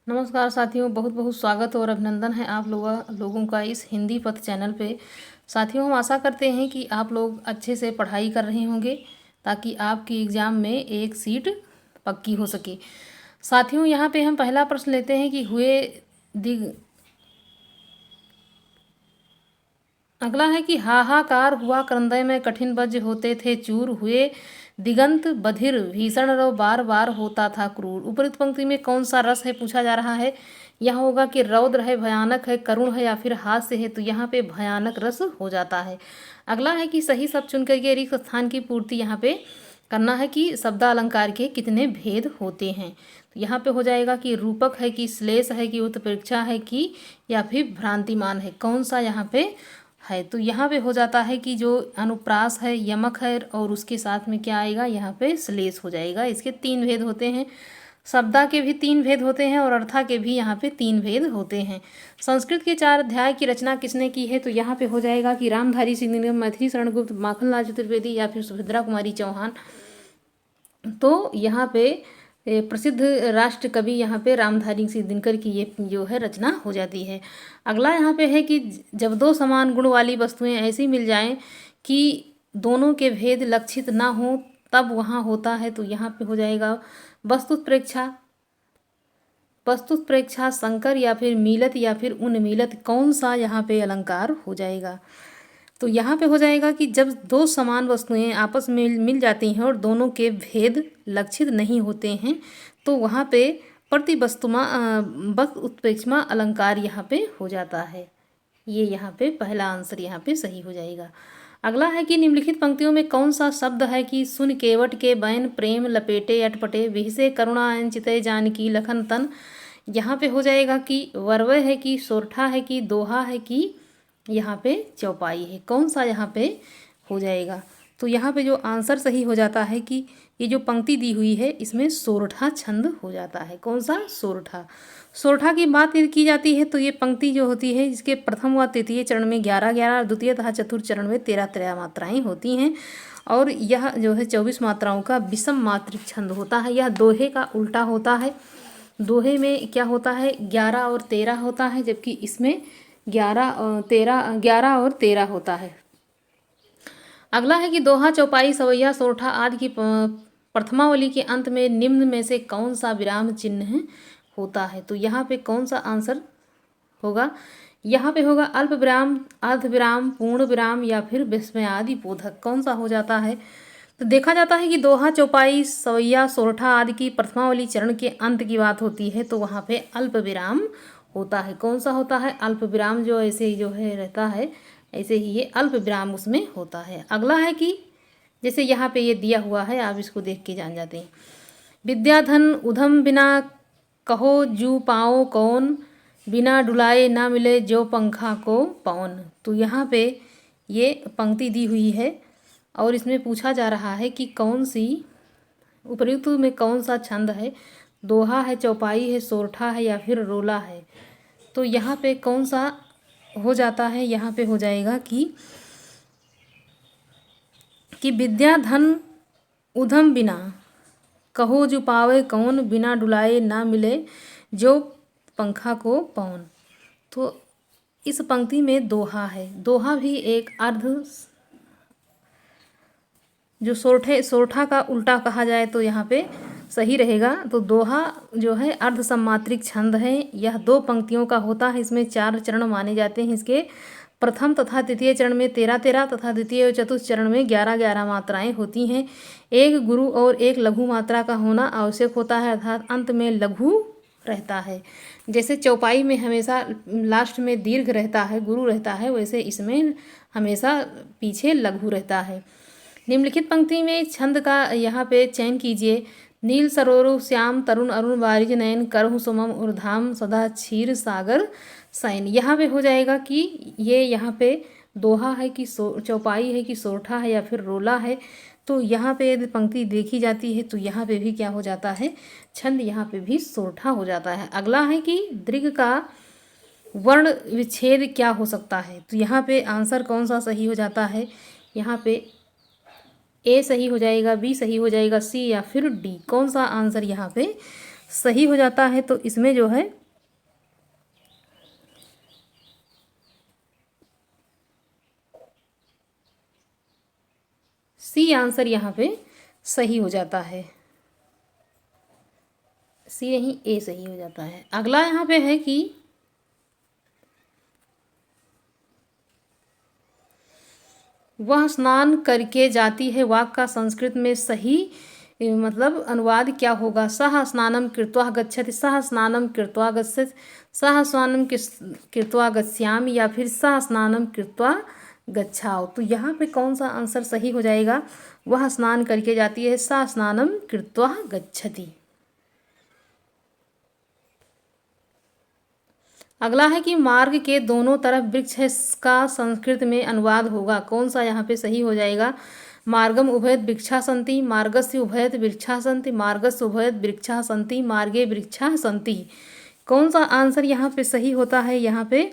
नमस्कार साथियों, बहुत बहुत स्वागत और अभिनंदन है आप लोगों का इस हिंदी पथ चैनल पे। साथियों, हम आशा करते हैं कि आप लोग अच्छे से पढ़ाई कर रहे होंगे ताकि आपकी एग्ज़ाम में एक सीट पक्की हो सके। साथियों, यहाँ पे हम पहला प्रश्न लेते हैं कि दिग अगला है कि हाहाकार हुआ करंदय में कठिन वज्र होते थे चूर हुए दिगंत बधिर भीषण रव बार बार होता था क्रूर। उपरोक्त पंक्ति में कौन सा रस है पूछा जा रहा है। यहाँ होगा कि रौद्र है, भयानक है, करुण है या फिर हास्य है, तो यहाँ पे भयानक रस हो जाता है। अगला है कि सही शब्द चुन करके रिक्त स्थान की पूर्ति यहाँ पे करना है कि शब्दालंकार के कितने भेद होते हैं। तो यहाँ पे हो जाएगा कि रूपक है कि श्लेष है कि उत्प्रेक्षा है कि या फिर भ्रांतिमान है, कौन सा यहाँ पे है। तो यहाँ पे हो जाता है कि जो अनुप्रास है, यमक है और उसके साथ में क्या आएगा, यहाँ पे श्लेष हो जाएगा। इसके 3 भेद होते हैं, शब्दा के भी 3 भेद होते हैं और अर्था के भी यहाँ पे 3 भेद होते हैं। संस्कृत के 4 अध्याय की रचना किसने की है, तो यहाँ पे हो जाएगा कि रामधारी सिंह निगम, मैथिली शरण गुप्त, माखनलाल चतुर्वेदी या फिर सुभद्रा कुमारी चौहान। तो यहाँ पे प्रसिद्ध राष्ट्र कवि यहाँ पे रामधारी सिंह दिनकर की ये जो है रचना हो जाती है। अगला यहाँ पे है कि जब 2 समान गुण वाली वस्तुएं ऐसी मिल जाएं कि दोनों के भेद लक्षित ना हो तब वहाँ होता है। तो यहाँ पे हो जाएगा वस्तुत प्रेक्षा संकर या फिर मिलत या फिर उन्मीलत, कौन सा यहाँ पे अलंकार हो जाएगा। तो यहाँ पे हो जाएगा कि जब 2 समान वस्तुएं आपस में मिल जाती हैं और दोनों के भेद लक्षित नहीं होते हैं तो वहाँ पे प्रतिवस्तुमा वक्त उत्प्रेक्षमा अलंकार यहाँ पे हो जाता है। ये यहाँ पे पहला आंसर यहाँ पे सही हो जाएगा। अगला है कि निम्नलिखित पंक्तियों में कौन सा शब्द है कि सुन केवट के बैन प्रेम लपेटे अटपटे विहसे करुणा चिते जानकी लखन तन। यहाँ पे हो जाएगा कि वरवय है कि सोरठा है कि दोहा है कि यहाँ पे चौपाई है, कौन सा यहाँ पे हो जाएगा। तो यहाँ पे जो आंसर सही हो जाता है कि ये जो पंक्ति दी हुई है इसमें सोरठा छंद हो जाता है, कौन सा, सोरठा। सोरठा की बात की जाती है तो ये पंक्ति जो होती है इसके प्रथम व तृतीय चरण में 11-11, द्वितीय तथा चतुर्थ चरण में 13-13 मात्राएं होती हैं और यह जो है 24 मात्राओं का विषम मात्रिक छंद होता है। यह दोहे का उल्टा होता है। दोहे में क्या होता है, 11 और 13 होता है, जबकि इसमें 11 और 13 होता है। अगला है कि दोहा, चौपाई, सवैया, सोरठा आदि की प्रथमावली के अंत में निम्न में से कौन सा विराम चिन्ह होता है। तो यहाँ पे कौन सा आंसर होगा, यहाँ पे होगा अल्प विराम, अर्ध विराम, पूर्ण विराम या फिर विस्मयादि बोधक, कौन सा हो जाता है। तो देखा जाता है कि दोहा, चौपाई, सवैया, सोरठा आदि की प्रथमावली चरण के अंत की बात होती है तो वहाँ पे अल्प विराम होता है, कौन सा होता है, अल्प विराम। जो ऐसे ही जो है रहता है ऐसे ही ये अल्प विराम उसमें होता है। अगला है कि जैसे यहाँ पे ये दिया हुआ है, आप इसको देख के जान जाते हैं। विद्याधन उधम बिना कहो जू पाओ कौन, बिना डुलाए ना मिले जो पंखा को पवन। तो यहाँ पे ये पंक्ति दी हुई है और इसमें पूछा जा रहा है कि कौन सी उपर्युक्त में कौन सा छंद है, दोहा है, चौपाई है, सोरठा है या फिर रोला है। तो यहाँ पे कौन सा हो जाता है, यहाँ पे हो जाएगा कि विद्या धन उधम बिना कहो जो पावे कौन, बिना डुलाए ना मिले जो पंखा को पवन। तो इस पंक्ति में दोहा है। दोहा भी एक अर्ध, जो सोरठा का उल्टा कहा जाए तो यहाँ पे सही रहेगा। तो दोहा जो है अर्ध सम्मात्रिक छंद है। यह 2 पंक्तियों का होता है। इसमें 4 चरण माने जाते हैं। इसके प्रथम तथा तृतीय चरण में 13-13 तथा द्वितीय और चतुर्थ चरण में 11-11 मात्राएं होती हैं। एक गुरु और एक लघु मात्रा का होना आवश्यक होता है, अर्थात अंत में लघु रहता है। जैसे चौपाई में हमेशा लास्ट में दीर्घ रहता है, गुरु रहता है, वैसे इसमें हमेशा पीछे लघु रहता है। निम्नलिखित पंक्ति में छंद का यहाँ पे चयन कीजिए। नील सरोरु श्याम तरुण अरुण बारिज नयन करहु सुमम उर्धाम सदा क्षीर सागर सैन। यहाँ पे हो जाएगा कि ये यहाँ पे दोहा है कि चौपाई है कि सोरठा है या फिर रोला है। तो यहाँ पे यदि पंक्ति देखी जाती है तो यहाँ पे भी क्या हो जाता है, छंद यहाँ पे भी सोरठा हो जाता है। अगला है कि दीर्घ का वर्ण विच्छेद क्या हो सकता है। तो यहाँ पे आंसर कौन सा सही हो जाता है, यहाँ पे ए सही हो जाएगा, बी सही हो जाएगा, सी या फिर डी, कौन सा आंसर यहाँ पे सही हो जाता है। तो इसमें जो है सी आंसर यहाँ पे सही हो जाता है। सी नहीं, ए सही हो जाता है। अगला यहाँ पे है कि वह स्नान करके जाती है, वाक्य का संस्कृत में सही मतलब अनुवाद क्या होगा? सह स्नानम कृत्वा गच्छति, सह स्नानम कृत्वा गच्छति, सह स्नानम कृत्वा गच्छामि, या फिर सह स्नानम कृत्वा गच्छाओ। तो यहाँ पे कौन सा आंसर सही हो जाएगा? वह स्नान करके जाती है, सह स्नानम कृत्वा गच्छति। अगला है कि मार्ग के दोनों तरफ वृक्ष है, का संस्कृत में अनुवाद होगा। कौन सा यहाँ पे सही हो जाएगा? मार्गम उभयत वृक्षा सन्ति, मार्गस्य उभयत वृक्षा सन्ति, मार्गस्य उभयत वृक्षा सन्ति, मार्गे वृक्षा सन्ति। कौन सा आंसर यहाँ पे सही होता है? यहाँ पे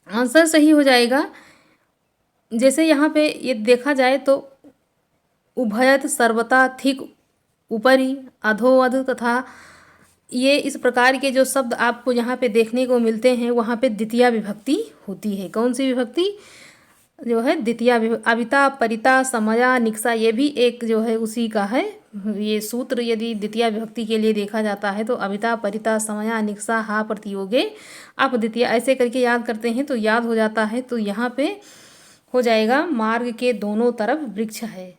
आंसर सही हो जाएगा, जैसे यहाँ पे ये देखा जाए तो उभयत सर्वथा थिक ऊपरी अधोअध तथा ये इस प्रकार के जो शब्द आपको यहाँ पे देखने को मिलते हैं, वहाँ पे द्वितीया विभक्ति होती है। कौन सी विभक्ति जो है? द्वितीया विभक्ति। अविता परिता समया निक्सा, ये भी एक जो है उसी का है। ये सूत्र यदि द्वितीया विभक्ति के लिए देखा जाता है तो अविता परिता समया निक्सा हा प्रतियोगे अप द्वितीया, ऐसे करके याद करते हैं तो याद हो जाता है। तो यहाँ पे हो जाएगा मार्ग के दोनों तरफ वृक्ष है।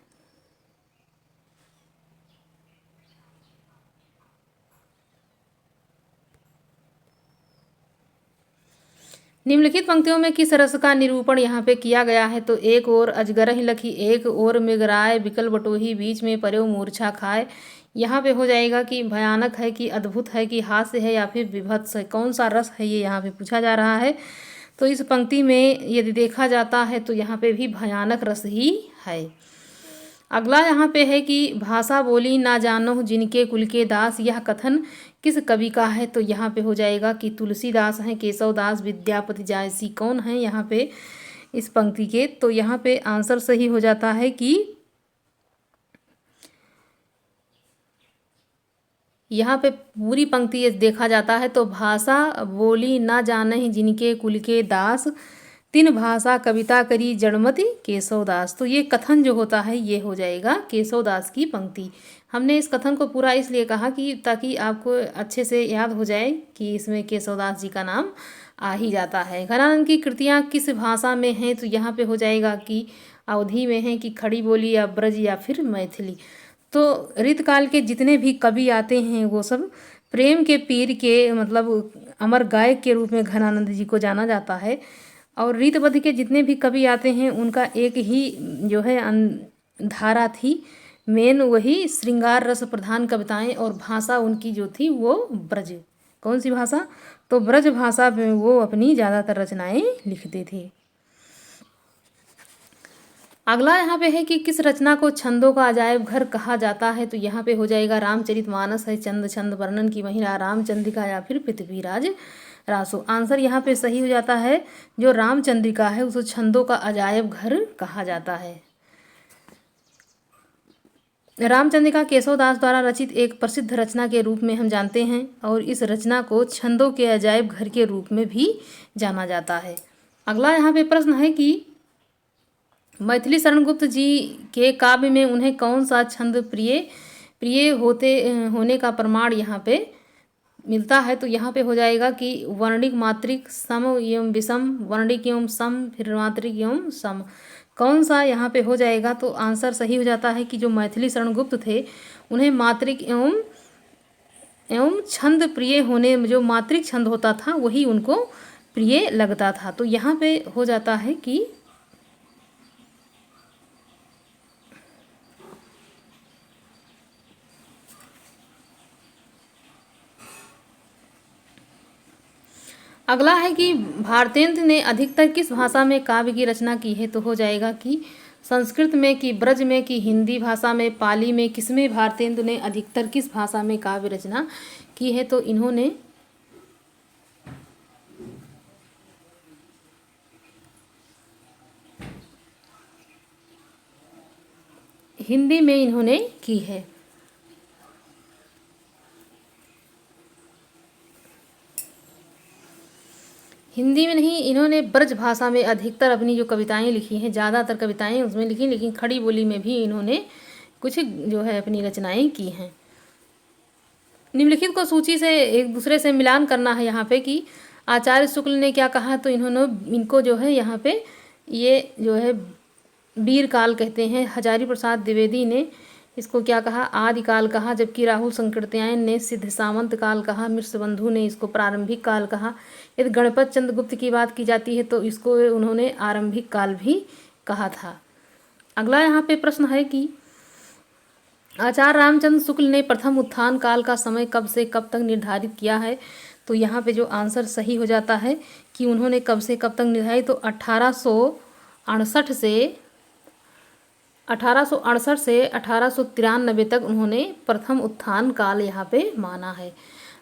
निम्नलिखित पंक्तियों में किस रस का निरूपण यहाँ पे किया गया है? तो एक और अजगरहि लखी, एक और मृगराय बिकल बटोही, बीच में पर्यो मूर्छा खाए। यहाँ पे हो जाएगा कि भयानक है, कि अद्भुत है, कि हास्य है, या फिर विभत्स है। कौन सा रस है ये यहाँ पे पूछा जा रहा है। तो इस पंक्ति में यदि देखा जाता है तो यहाँ पे भी भयानक रस ही है। अगला यहाँ पे है कि भाषा बोली ना जानो जिनके कुल के दास, यह कथन किस कवि का है? तो यहाँ पे हो जाएगा कि तुलसीदास हैं, केशवदास, विद्यापति जायसी। कौन है यहाँ पे इस पंक्ति के? तो यहाँ पे आंसर सही हो जाता है कि यहाँ पे पूरी पंक्ति ये देखा जाता है तो भाषा बोली ना जाने जिनके कुल के दास, तीन भाषा कविता करी जड़मति केशवदास। तो ये कथन जो होता है ये हो जाएगा केशवदास की पंक्ति। हमने इस कथन को पूरा इसलिए कहा कि ताकि आपको अच्छे से याद हो जाए कि इसमें केशवदास जी का नाम आ ही जाता है। घनानंद की कृतियाँ किस भाषा में हैं? तो यहाँ पे हो जाएगा कि अवधी में हैं, कि खड़ी बोली, या ब्रज, या फिर मैथिली। तो रीतकाल के जितने भी कवि आते हैं वो सब प्रेम के पीर के मतलब अमर गायक के रूप में घनानंद जी को जाना जाता है। और रीतबद्ध के जितने भी कवि आते हैं उनका एक ही जो है धारा थी मेन, वही श्रृंगार रस प्रधान कविताएं, और भाषा उनकी जो थी वो ब्रज। कौन सी भाषा? तो ब्रज भाषा में वो अपनी ज़्यादातर रचनाएं लिखते थे। अगला यहाँ पे है कि किस रचना को छंदों का अजायब घर कहा जाता है? तो यहाँ पे हो जाएगा रामचरितमानस है, चंद छंद वर्णन की महिला, रामचंद्रिका, या फिर पृथ्वीराज रासो। आंसर यहाँ पे सही हो जाता है, जो रामचंद्रिका है उसको छंदों का अजायब घर कहा जाता है। रामचंद्रिका केशवदास द्वारा रचित एक प्रसिद्ध रचना के रूप में हम जानते हैं, और इस रचना को छंदों के अजायब घर के रूप में भी जाना जाता है। अगला यहाँ पे प्रश्न है कि मैथिली शरण गुप्त जी के काव्य में उन्हें कौन सा छंद प्रिय प्रिय होने का प्रमाण यहाँ पे मिलता है? तो यहाँ पे हो जाएगा कि वर्णिक मात्रिक सम एवं विषम, वर्णिक एवं सम, फिर मात्रिक एवं सम। कौन सा यहाँ पे हो जाएगा? तो आंसर सही हो जाता है कि जो मैथिली शरण गुप्त थे उन्हें मात्रिक एवं छंद प्रिय होने, जो मात्रिक छंद होता था वही उनको प्रिय लगता था। तो यहाँ पे हो जाता है कि अगला है कि भारतेंद्र ने अधिकतर किस भाषा में काव्य की रचना की है? तो हो जाएगा कि संस्कृत में, कि ब्रज में, कि हिंदी भाषा में, पाली में, किसमें भारतेंद्र ने अधिकतर किस भाषा में काव्य रचना की है? तो इन्होंने हिंदी में इन्होंने की है। हिंदी में नहीं, इन्होंने ब्रज भाषा में अधिकतर अपनी जो कविताएं लिखी हैं, ज़्यादातर कविताएं उसमें लिखी, लेकिन खड़ी बोली में भी इन्होंने कुछ जो है अपनी रचनाएं की हैं। निम्नलिखित को सूची से एक दूसरे से मिलान करना है यहाँ पे कि आचार्य शुक्ल ने क्या कहा। तो इनको जो है यहाँ पे ये जो है वीर काल कहते हैं। हजारी प्रसाद द्विवेदी ने इसको क्या कहा, आदिकाल कहा, जबकि राहुल संकृत्यायन ने सिद्ध सामंत काल कहा। मिश्र बंधु ने इसको प्रारंभिक काल कहा। यदि गणपत चंद्र गुप्त की बात की जाती है तो इसको उन्होंने आरंभिक काल भी कहा था। अगला यहाँ पे प्रश्न है कि आचार्य रामचंद्र शुक्ल ने प्रथम उत्थान काल का समय कब से कब तक निर्धारित किया है। तो यहाँ पे जो आंसर सही हो जाता है कि उन्होंने कब से कब तक निर्धारित, तो 1868 से 1893 तक उन्होंने प्रथम उत्थान काल यहाँ पे माना है।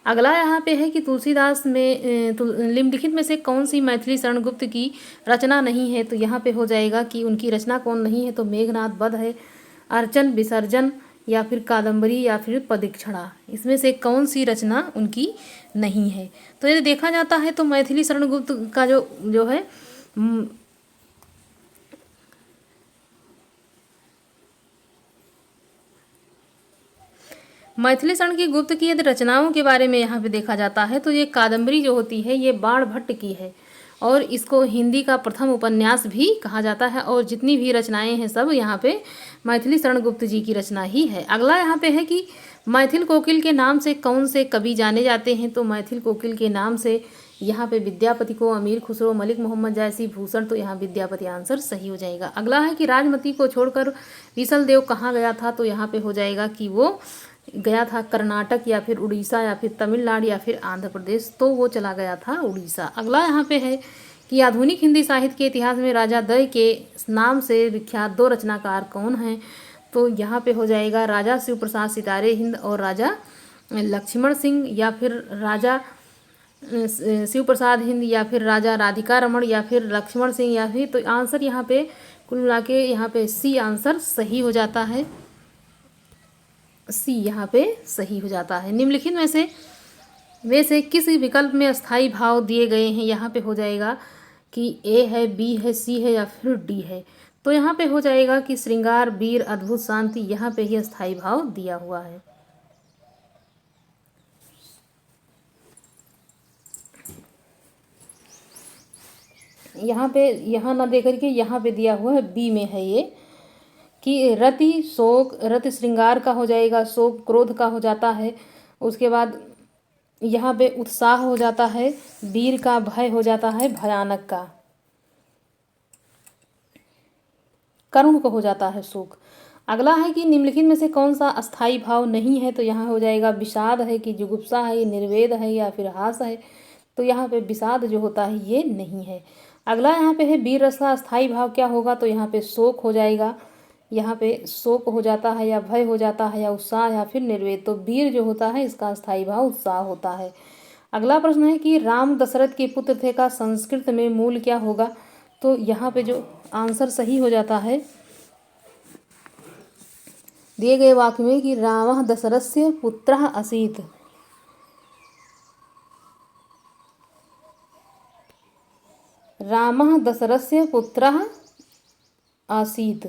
अगला यहाँ पे है कि तुलसीदास में निम्नलिखित में से कौन सी मैथिली शरण गुप्त की रचना नहीं है। तो यहाँ पे हो जाएगा कि उनकी रचना कौन नहीं है। तो मेघनाद वध है, अर्चन विसर्जन, या फिर कादम्बरी, या फिर पदीक्षणा। इसमें से कौन सी रचना उनकी नहीं है। तो यदि देखा जाता है तो मैथिली शरण गुप्त का जो है मैथिली शरण की गुप्त की यदि रचनाओं के बारे में यहाँ पे देखा जाता है तो ये कादम्बरी जो होती है ये बाण भट्ट की है, और इसको हिंदी का प्रथम उपन्यास भी कहा जाता है। और जितनी भी रचनाएं हैं सब यहाँ पे मैथिली शरण गुप्त जी की रचना ही है। अगला यहाँ पे है कि मैथिल कोकिल के नाम से कौन से कवि जाने जाते हैं। तो मैथिल कोकिल के नाम से यहाँ पे विद्यापति को, अमीर खुसरो, मलिक मोहम्मद जायसी, भूषण, तो यहाँ विद्यापति आंसर सही हो जाएगा। अगला है कि राजमती को छोड़कर विसल देव कहाँ गया था। तो यहाँ पे हो जाएगा कि वो गया था कर्नाटक, या फिर उड़ीसा, या फिर तमिलनाडु, या फिर आंध्र प्रदेश। तो वो चला गया था उड़ीसा। अगला यहाँ पे है कि आधुनिक हिंदी साहित्य के इतिहास में राजा दय के नाम से विख्यात दो रचनाकार कौन हैं। तो यहाँ पे हो जाएगा राजा शिव प्रसाद सितारे हिंद और राजा लक्ष्मण सिंह, या फिर राजा शिव प्रसाद हिंद, या फिर राजा राधिका रमण, या फिर लक्ष्मण सिंह, या फिर, तो आंसर यहाँ पे कुल मिला के यहाँ पे सी आंसर सही हो जाता है। सी यहाँ पे सही हो जाता है। निम्नलिखित में से किस विकल्प में अस्थाई भाव दिए गए हैं। यहाँ पे हो जाएगा कि ए है, बी है, सी है, या फिर डी है। तो यहाँ पे हो जाएगा कि श्रृंगार, वीर, अद्भुत, शांति, यहाँ पे ही अस्थाई भाव दिया हुआ है। यहाँ ना देकर के यहाँ पे दिया हुआ है बी में है ये कि रति शोक, रति श्रृंगार का हो जाएगा, शोक क्रोध का हो जाता है। उसके बाद यहाँ पे उत्साह हो जाता है, वीर का भय हो जाता है, भयानक का, करुण को हो जाता है शोक। अगला है कि निम्नलिखित में से कौन सा अस्थाई भाव नहीं है। तो यहाँ हो जाएगा विषाद है, कि जुगुप्सा है, निर्वेद है, या फिर हास है। तो यहाँ पे विषाद जो होता है ये नहीं है। अगला यहाँ पे है वीर रस का अस्थाई भाव क्या होगा। तो यहाँ पे शोक हो जाएगा, यहाँ पे शोक हो जाता है, या भय हो जाता है, या उत्साह, या फिर निर्वेद। तो वीर जो होता है इसका अस्थाई भाव उत्साह होता है। अगला प्रश्न है कि राम दशरथ के पुत्र थे का संस्कृत में मूल क्या होगा। तो यहाँ पे जो आंसर सही हो जाता है दिए गए वाक्य में कि रामः दशरथस्य पुत्रः आसीत्। रामः दशरथस्य पुत्रः आसीत्।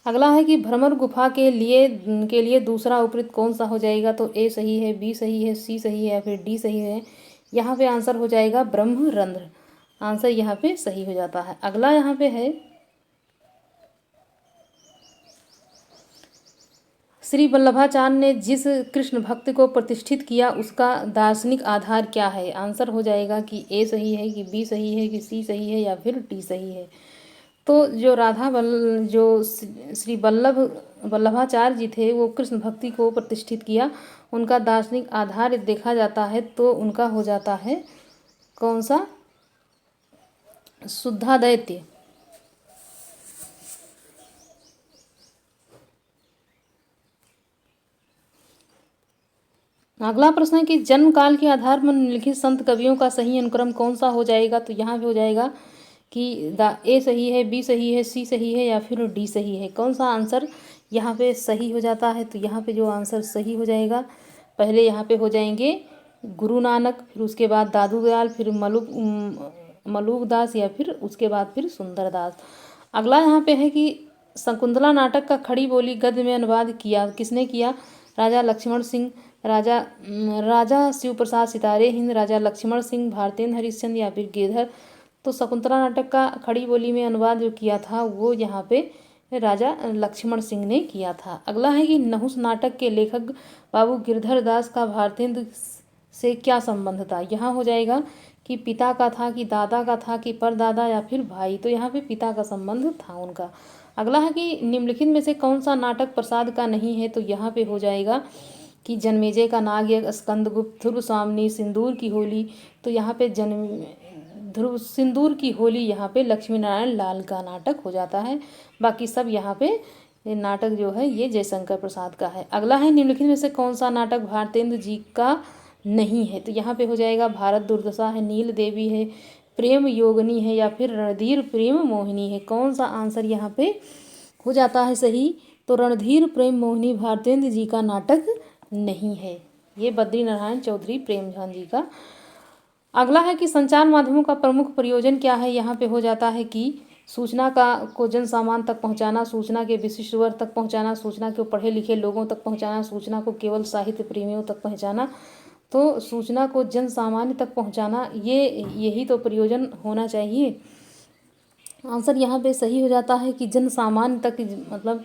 अगला है कि भ्रमर गुफा के लिए दूसरा उपकृत कौन सा हो जाएगा। तो ए सही है, बी सही है, सी सही है, या फिर डी सही है। यहाँ पे आंसर हो जाएगा ब्रह्मरंध्र। आंसर यहाँ पे सही हो जाता है। अगला यहाँ पे है श्री वल्लभाचार्य ने जिस कृष्ण भक्त को प्रतिष्ठित किया उसका दार्शनिक आधार क्या है। आंसर हो जाएगा कि ए सही है, कि बी सही है, कि सी सही है, या फिर डी सही है। तो जो जो श्री वल्लभाचार्य जी थे वो कृष्ण भक्ति को प्रतिष्ठित किया, उनका दार्शनिक आधार देखा जाता है तो उनका हो जाता है कौन सा, शुद्धाद्वैत। अगला प्रश्न है कि जन्म काल के आधार पर निम्नलिखित संत कवियों का सही अनुक्रम कौन सा हो जाएगा। तो यहाँ पे हो जाएगा कि ए सही है, बी सही है, सी सही है, या फिर डी सही है। कौन सा आंसर यहाँ पे सही हो जाता है। तो यहाँ पे जो आंसर सही हो जाएगा, पहले यहाँ पे हो जाएंगे गुरु नानक, फिर उसके बाद दादू दयाल, फिर मलूक दास या फिर उसके बाद फिर सुंदर दास। अगला यहाँ पे है कि शकुंतला नाटक का खड़ी बोली गद्य में अनुवाद किया किसने किया? राजा लक्ष्मण सिंह, राजा शिव प्रसाद सितारे हिंद, राजा लक्ष्मण सिंह, भारतेंद्र हरिश्चंद्र या फिर गिरधर। तो शकुंतला नाटक का खड़ी बोली में अनुवाद जो किया था वो यहाँ पे राजा लक्ष्मण सिंह ने किया था। अगला है कि नहुस नाटक के लेखक बाबू गिरधर दास का भारतेंद्र से क्या संबंध था? यहाँ हो जाएगा कि पिता का था, कि दादा का था, कि परदादा या फिर भाई। तो यहाँ पे पिता का संबंध था उनका। अगला है कि निम्नलिखित में से कौन सा नाटक प्रसाद का नहीं है? तो यहाँ पे हो जाएगा कि जन्मेजय का नागयज्ञ, स्कंदगुप्त, ध्रुव स्वामिनी, सिंदूर की होली। तो यहाँ पे ध्रुव सिंदूर की होली यहाँ पे लक्ष्मी नारायण लाल का नाटक हो जाता है। बाकी सब यहाँ पे नाटक जो है ये जयशंकर प्रसाद का है। अगला है निम्नलिखित में से कौन सा नाटक भारतेंद्र जी का नहीं है? तो यहाँ पे हो जाएगा भारत दुर्दशा है, नील देवी है, प्रेम योगिनी है या फिर रणधीर प्रेम मोहिनी है। कौन सा आंसर यहाँ पे हो जाता है सही? तो रणधीर प्रेम मोहिनी भारतेंद्र जी का नाटक नहीं है, ये बद्री नारायण चौधरी प्रेमचंद जी का। अगला है कि संचार माध्यमों का प्रमुख प्रयोजन क्या है? यहाँ पे हो जाता है कि सूचना को जन सामान तक पहुँचाना, सूचना के विशिष्ट वर्ग तक पहुँचाना, सूचना को पढ़े लिखे लोगों तक पहुँचाना, सूचना को केवल साहित्य प्रेमियों तक पहुँचाना। तो सूचना को जन सामान्य तक पहुँचाना यही तो प्रयोजन होना चाहिए। आंसर यहाँ पे सही हो जाता है कि जन सामान्य तक, मतलब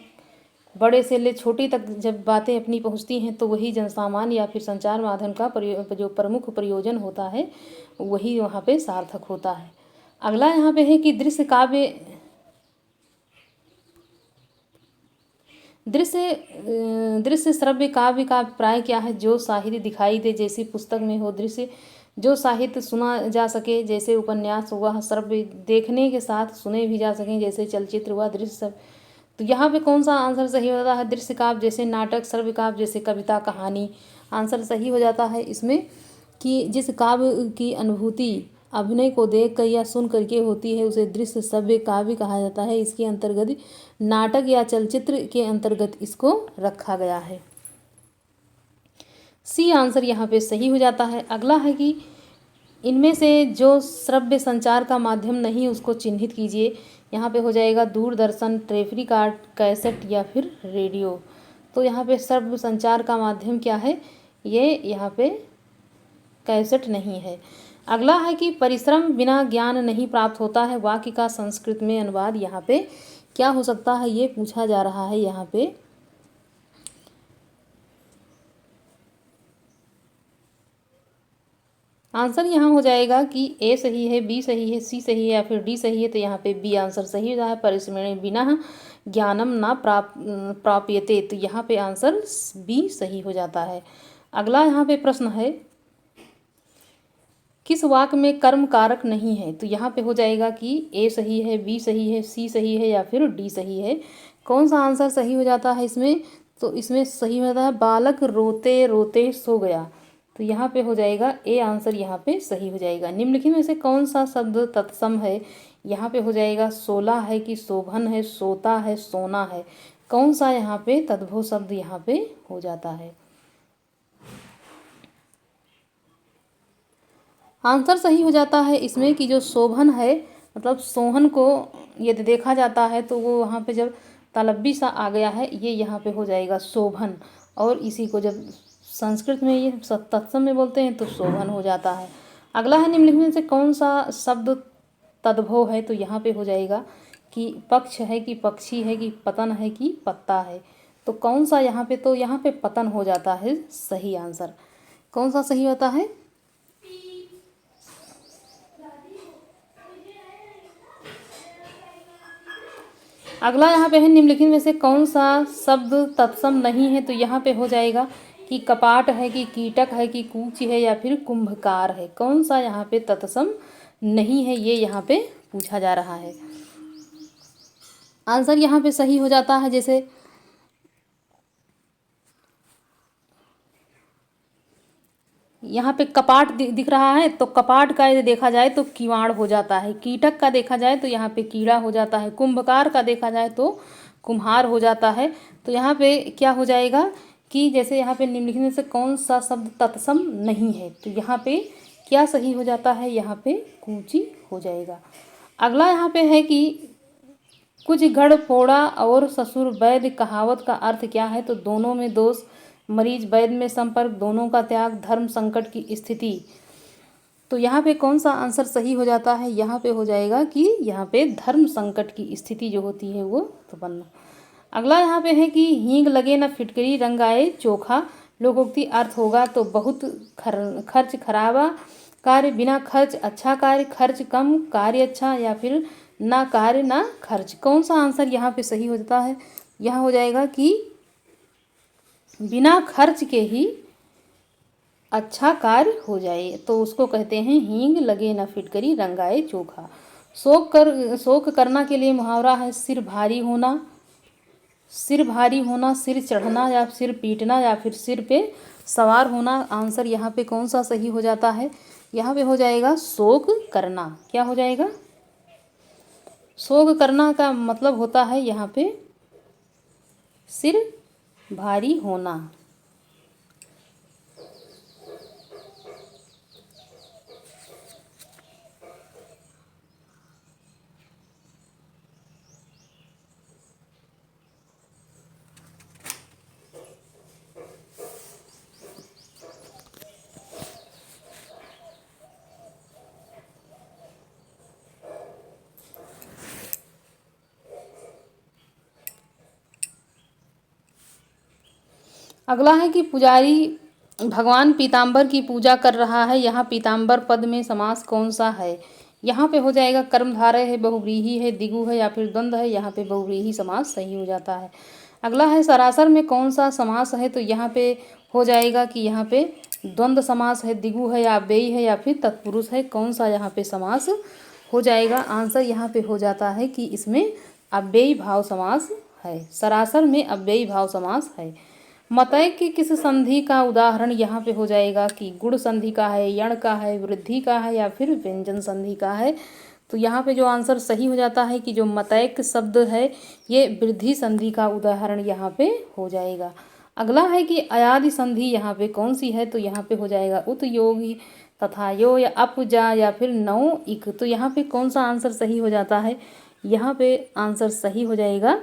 बड़े से ले छोटी तक जब बातें अपनी पहुँचती हैं तो वही जन सामान्य या फिर संचार माध्यम का जो प्रमुख प्रयोजन होता है वही वहाँ पे सार्थक होता है। अगला यहाँ पे है कि दृश्य श्रव्य काव्य का अभिप्राय क्या है? जो साहित्य दिखाई दे जैसी पुस्तक में हो, दृश्य जो साहित्य सुना जा सके जैसे उपन्यास हुआ, श्रव्य देखने के साथ सुने भी जा सकें जैसे चलचित्र हुआ, दृश्य सब। तो यहाँ पे कौन सा आंसर सही होता है? दृश्य काव्य जैसे नाटक, श्रव्य काव्य जैसे कविता कहानी। आंसर सही हो जाता है इसमें कि जिस काव्य की अनुभूति अभिनय को देख कर या सुन करके होती है उसे दृश्य श्रव्य काव्य कहा जाता है। इसके अंतर्गत नाटक या चलचित्र के अंतर्गत इसको रखा गया है। सी आंसर यहाँ पे सही हो जाता है। अगला है कि इनमें से जो श्रव्य संचार का माध्यम नहीं उसको चिन्हित कीजिए। यहाँ पे हो जाएगा दूरदर्शन, टेलीफोन कार्ड, कैसेट या फिर रेडियो। तो यहाँ पे श्रव्य संचार का माध्यम क्या है? ये यहाँ पे कैसेट नहीं है। अगला है कि परिश्रम बिना ज्ञान नहीं प्राप्त होता है, वाक्य का संस्कृत में अनुवाद यहाँ पे क्या हो सकता है? ये पूछा जा रहा है यहाँ पे। आंसर यहाँ हो जाएगा कि ए सही है, बी सही है, सी सही है या फिर डी सही है। तो यहाँ पे बी आंसर सही हो जाए, परिश्रमेण बिना ज्ञानम ना प्राप्यते। तो यहाँ पे आंसर बी सही हो जाता है। अगला यहाँ पे प्रश्न है किस वाक्य में कर्म कारक नहीं है? तो यहाँ पे हो जाएगा कि ए सही है, बी सही है, सी सही है या फिर डी सही है। कौन सा आंसर सही हो जाता है इसमें? तो इसमें सही हो जाता है बालक रोते रोते सो गया। तो यहाँ पे हो जाएगा ए आंसर यहाँ पे सही हो जाएगा। निम्नलिखित में से कौन सा शब्द तत्सम है? यहाँ पे हो जाएगा सोला है, कि शोभन है, सोता है, सोना है। कौन सा यहाँ पे तद्भव शब्द यहाँ पे हो जाता है? आंसर सही हो जाता है इसमें कि जो शोभन है, मतलब सोहन को यदि देखा जाता है तो वो वहाँ पे जब तलब्बी सा आ गया है, ये यहाँ पे हो जाएगा शोभन। और इसी को जब संस्कृत में ये तत्सम में बोलते हैं तो शोभन हो जाता है। अगला है निम्नलिखित में से कौन सा शब्द तद्भव है? तो यहाँ पे हो जाएगा कि पक्ष है, कि पक्षी है, कि पतन है, कि पत्ता है। तो कौन सा यहाँ पे? तो यहाँ पे पतन हो जाता है सही आंसर। कौन सा सही होता है? अगला यहाँ पे है निम्नलिखित में से कौन सा शब्द तत्सम नहीं है? तो यहाँ पे हो जाएगा कि कपाट है, कि कीटक है, कि कूच है या फिर कुंभकार है। कौन सा यहाँ पे तत्सम नहीं है, ये यहाँ पे पूछा जा रहा है। आंसर यहाँ पे सही हो जाता है। जैसे यहाँ पे कपाट दिख रहा है तो कपाट का यदि देखा जाए तो किवाड़ हो जाता है, कीटक का देखा जाए तो यहाँ पे कीड़ा हो जाता है, कुंभकार का देखा जाए तो कुम्हार हो जाता है। तो यहाँ पे क्या हो जाएगा कि जैसे यहाँ पे निम्नलिखित में से कौन सा शब्द तत्सम नहीं है? तो यहाँ पे क्या सही हो जाता है यहाँ पे? कूची हो जाएगा। अगला यहाँ पे है कि कुछ गढ़ फोड़ा और ससुर वैद्य, कहावत का अर्थ क्या है? तो दोनों में दोष, मरीज वैद्य में संपर्क, दोनों का त्याग, धर्म संकट की स्थिति। तो यहाँ पे कौन सा आंसर सही हो जाता है? यहाँ पे हो जाएगा कि यहाँ पे धर्म संकट की स्थिति जो होती है वो तो बनना। अगला यहाँ पे है कि हींग लगे न फिटकरी, रंग आए चोखा। लोकोक्ति अर्थ होगा तो बहुत खर्च खराबा, कार्य बिना खर्च अच्छा कार्य, खर्च कम कार्य अच्छा, या फिर ना कार्य ना खर्च। कौन सा आंसर यहाँ पे सही हो जाता है? यहाँ हो जाएगा कि बिना खर्च के ही अच्छा कार्य हो जाए, तो उसको कहते हैं हींग लगे न फिटकरी, रंग आए चोखा। शोक करना के लिए मुहावरा है सिर भारी होना, सिर भारी होना, सिर चढ़ना या सिर पीटना, या फिर सिर पे सवार होना। आंसर यहाँ पे कौन सा सही हो जाता है? यहाँ पे हो जाएगा शोक करना। क्या हो जाएगा? शोक करना का मतलब होता है यहाँ पे सिर भारी होना। अगला है कि पुजारी भगवान पीताम्बर की पूजा कर रहा है। यहाँ पीताम्बर पद में समास कौन सा है? यहाँ पे हो जाएगा कर्मधारय है, बहुव्रीहि है, दिगु है, या फिर द्वंद्व है। यहाँ पे बहुव्रीहि समास सही हो जाता है। अगला है सरासर में कौन सा समास है? तो यहाँ पे हो जाएगा कि यहाँ पे द्वंद्व समास है, दिगु है, या अव्ययी है, या फिर तत्पुरुष है। कौन सा यहाँ पे समास हो जाएगा? आंसर यहाँ पे हो जाता है कि इसमें अव्ययी भाव समास है। सरासर में अव्ययी भाव समास है। मतय की किस संधि का उदाहरण यहाँ पे हो जाएगा कि गुण संधि का है, यण का है, वृद्धि का है, या फिर व्यंजन संधि का है। तो यहाँ पे जो आंसर सही हो जाता है कि जो मतैक शब्द है ये वृद्धि संधि का उदाहरण यहाँ पे हो जाएगा। अगला है कि अयादि संधि यहाँ पे कौन सी है? तो यहाँ पे हो जाएगा उत योगी तथा यो, या अप जा, या फिर नौ इक। तो यहाँ पे कौन सा आंसर सही हो जाता है? यहाँ पे आंसर सही हो जाएगा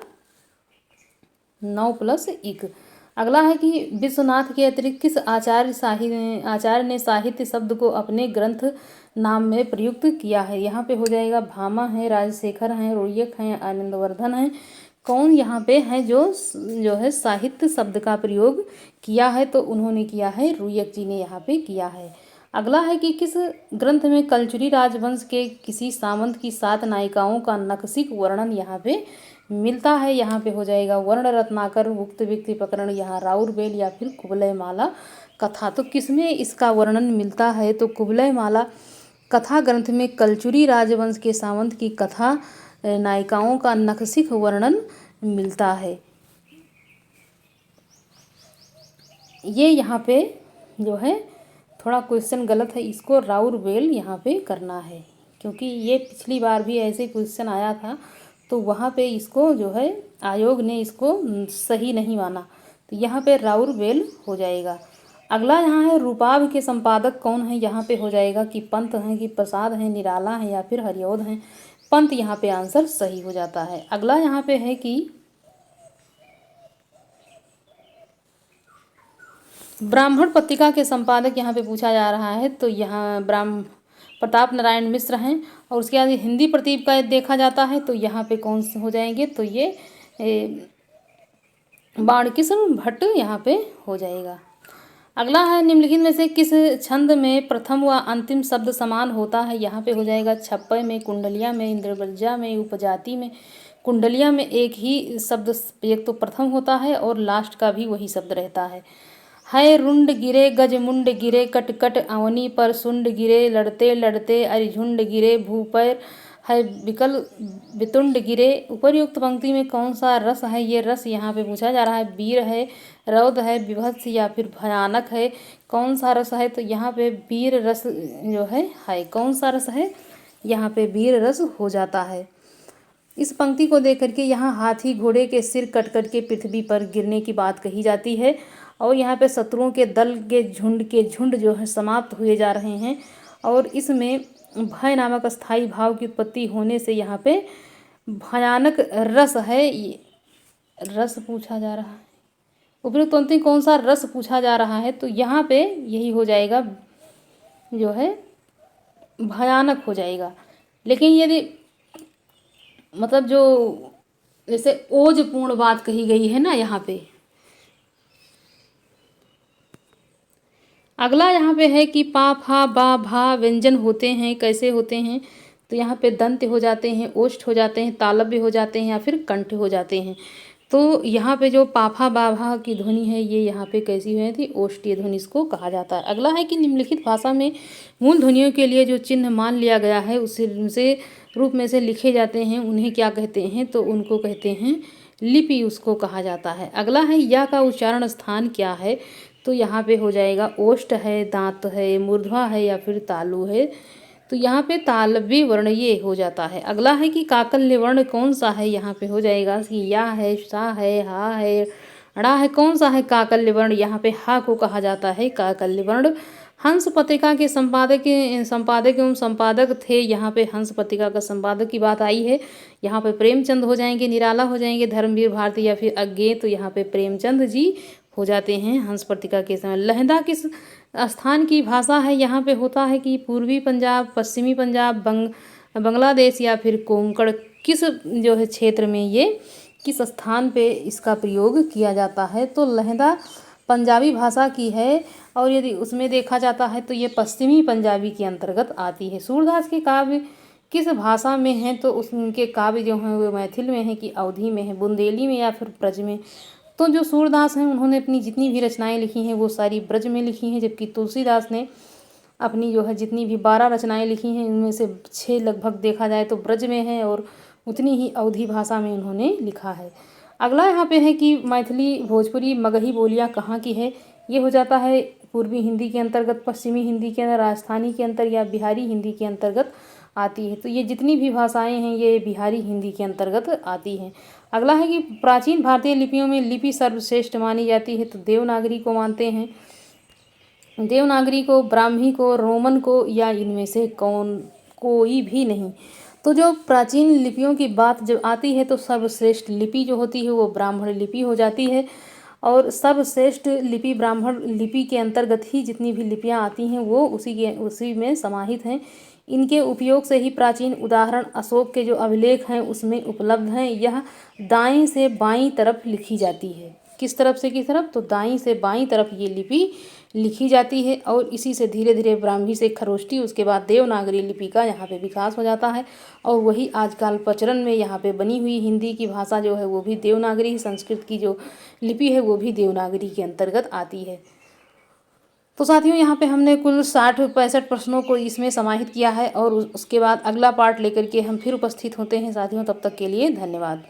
9 + इक। अगला है कि विश्वनाथ के अतिरिक्त किस आचार्य ने साहित्य शब्द को अपने ग्रंथ नाम में प्रयुक्त किया है? यहाँ पे हो जाएगा भामा है, राजशेखर हैं, रुय्यक हैं, आनंदवर्धन हैं। कौन यहाँ पे है जो है साहित्य शब्द का प्रयोग किया है? तो उन्होंने किया है, रुय्यक जी ने यहाँ पे किया है। अगला है कि किस ग्रंथ में कलचुरी राजवंश के किसी सामंत की 7 नायिकाओं का नखशिक वर्णन यहाँ पे मिलता है? यहाँ पे हो जाएगा वर्ण रत्नाकर, मुक्त व्यक्ति प्रकरण, यहाँ राउरबेल, या फिर कुवलय माला कथा। तो किसमें इसका वर्णन मिलता है? तो कुवलय माला कथा ग्रंथ में कलचुरी राजवंश के सामंत की कथा नायिकाओं का नखशिख वर्णन मिलता है। ये यहाँ पे जो है थोड़ा क्वेश्चन गलत है, इसको राउरबेल यहाँ पे करना है, क्योंकि ये पिछली बार भी ऐसे क्वेश्चन आया था तो वहाँ पे इसको जो है आयोग ने इसको सही नहीं माना, तो यहाँ पे राउरबेल हो जाएगा। अगला यहाँ है रूपाभ के संपादक कौन है? यहाँ पे हो जाएगा कि पंत हैं, कि प्रसाद हैं, निराला हैं, या फिर हरिऔध हैं। पंत यहाँ पे आंसर सही हो जाता है। अगला यहाँ पे है कि ब्राह्मण पत्रिका के संपादक यहाँ पे पूछा जा रहा है, तो यहाँ प्रताप नारायण मिश्र हैं। और उसके बाद हिंदी प्रतीप का देखा जाता है तो यहाँ पे कौन से हो जाएंगे? तो ये बाणकिशन भट्ट यहाँ पे हो जाएगा। अगला है निम्नलिखित में से किस छंद में प्रथम व अंतिम शब्द समान होता है? यहाँ पे हो जाएगा छप्पय में, कुंडलिया में, इंद्रवज्जा में, उपजाति में। कुंडलिया में एक ही शब्द एक तो प्रथम होता है और लास्ट का भी वही शब्द रहता है। रुंड गिरे गज मुंड गिरे, कट कट अवनी पर सुंड गिरे, लड़ते लड़ते अरिझुंड गिरे, भूपर है विकल वितुंड गिरे। उपर्युक्त पंक्ति में कौन सा रस है? ये रस यहाँ पे पूछा जा रहा है। वीर है, रौद है, विभत्स, या फिर भयानक है। कौन सा रस है? तो यहाँ पे वीर रस जो है कौन सा रस है? यहाँ पे वीर रस हो जाता है। इस पंक्ति को देख करके यहाँ हाथी घोड़े के सिर कट कट के पृथ्वी पर गिरने की बात कही जाती है, और यहाँ पे शत्रुओं के दल के झुंड जो है समाप्त हुए जा रहे हैं, और इसमें भय नामक स्थायी भाव की उत्पत्ति होने से यहाँ पे भयानक रस है, रस पूछा जा रहा है, उपयुक्त पंक्ति कौन सा रस पूछा जा रहा है, तो यहाँ पे यही हो जाएगा जो है भयानक हो जाएगा। लेकिन यदि मतलब जो जैसे ओजपूर्ण बात कही गई है ना यहाँ पे, अगला यहाँ पे है कि पा फा बा भा व्यंजन होते हैं, कैसे होते हैं, तो यहाँ पे दंत हो जाते हैं, ओष्ठ हो जाते हैं, तालव्य हो जाते हैं या फिर कंठ हो जाते हैं। तो यहाँ पे जो पाफा बाभा की ध्वनि है ये यहाँ पे कैसी हुई थी, ओष्ठीय ध्वनि इसको कहा जाता है। अगला है कि निम्नलिखित भाषा में मूल ध्वनियों के लिए जो चिन्ह मान लिया गया है उसे रूप में से लिखे जाते हैं, उन्हें क्या कहते हैं, तो उनको कहते हैं लिपि, उसको कहा जाता है। अगला है या का उच्चारण स्थान क्या है, तो यहाँ पे हो जाएगा ओष्ठ है, दांत है, मूर्ध्वा है या फिर तालु है, तो यहाँ पे तालव्य वर्ण ये हो जाता है। अगला है कि काकल्य वर्ण कौन सा है, यहाँ पे हो जाएगा कि या है, सा है, हा है, अड़ा है, कौन सा है काकल्य वर्ण, यहाँ पे हा को कहा जाता है काकल्य वर्ण। हंस पत्रिका के संपादक एवं संपादक थे, यहाँ पे हंस पत्रिका का संपादक की बात आई है, यहाँ पे प्रेमचंद हो जाएंगे, निराला हो जाएंगे, धर्मवीर भारती या फिर अज्ञे, तो यहाँ पे प्रेमचंद जी हो जाते हैं हंस पत्रिका के समय। लहंदा किस स्थान की भाषा है, यहाँ पे होता है कि पूर्वी पंजाब, पश्चिमी पंजाब, बांग्लादेश या फिर कोंकण, किस जो है क्षेत्र में ये किस स्थान पे इसका प्रयोग किया जाता है, तो लहंदा पंजाबी भाषा की है और यदि उसमें देखा जाता है तो ये पश्चिमी पंजाबी के अंतर्गत आती है। सूरदास के काव्य किस भाषा में हैं, तो उनके काव्य जो हैं वो मैथिल में हैं कि अवधी में है, बुंदेली में या फिर ब्रज में। तो जो सूरदास हैं उन्होंने अपनी जितनी भी रचनाएं लिखी हैं वो सारी ब्रज में लिखी हैं, जबकि तुलसीदास ने अपनी जो है जितनी भी 12 रचनाएं लिखी हैं उनमें से 6 लगभग देखा जाए तो ब्रज में है और उतनी ही अवधी भाषा में उन्होंने लिखा है। अगला यहाँ पे है कि मैथिली, भोजपुरी, मगही बोलियाँ कहाँ की है, ये हो जाता है पूर्वी हिंदी के अंतर्गत, पश्चिमी हिंदी के अंदर, राजस्थानी के अंतर या बिहारी हिंदी के अंतर्गत आती है। तो ये जितनी भी भाषाएं हैं ये बिहारी हिंदी के अंतर्गत आती हैं। अगला है कि प्राचीन भारतीय लिपियों में लिपि सर्वश्रेष्ठ मानी जाती है, तो देवनागरी को मानते हैं, देवनागरी को, ब्राह्मी को, रोमन को या इनमें से कोई भी नहीं। तो जो प्राचीन लिपियों की बात जब आती है तो सर्वश्रेष्ठ लिपि जो होती है वो ब्राह्मण लिपि हो जाती है और सर्वश्रेष्ठ लिपि ब्राह्मण लिपि के अंतर्गत ही जितनी भी लिपियां आती हैं वो उसी में समाहित हैं। इनके उपयोग से ही प्राचीन उदाहरण अशोक के जो अभिलेख हैं उसमें उपलब्ध हैं। यह दाएं से बाईं तरफ लिखी जाती है। किस तरफ से किस तरफ, तो दाईं से बाईं तरफ ये लिपि लिखी जाती है और इसी से धीरे धीरे ब्राह्मी से खरोष्टी, उसके बाद देवनागरी लिपि का यहाँ पे विकास हो जाता है और वही आजकल प्रचलन में यहाँ पे बनी हुई हिंदी की भाषा जो है वो भी देवनागरी, संस्कृत की जो लिपि है वो भी देवनागरी के अंतर्गत आती है। तो साथियों यहाँ पे हमने कुल 60-65 प्रश्नों को इसमें समाहित किया है और उसके बाद अगला पार्ट लेकर के हम फिर उपस्थित होते हैं साथियों। तब तक के लिए धन्यवाद।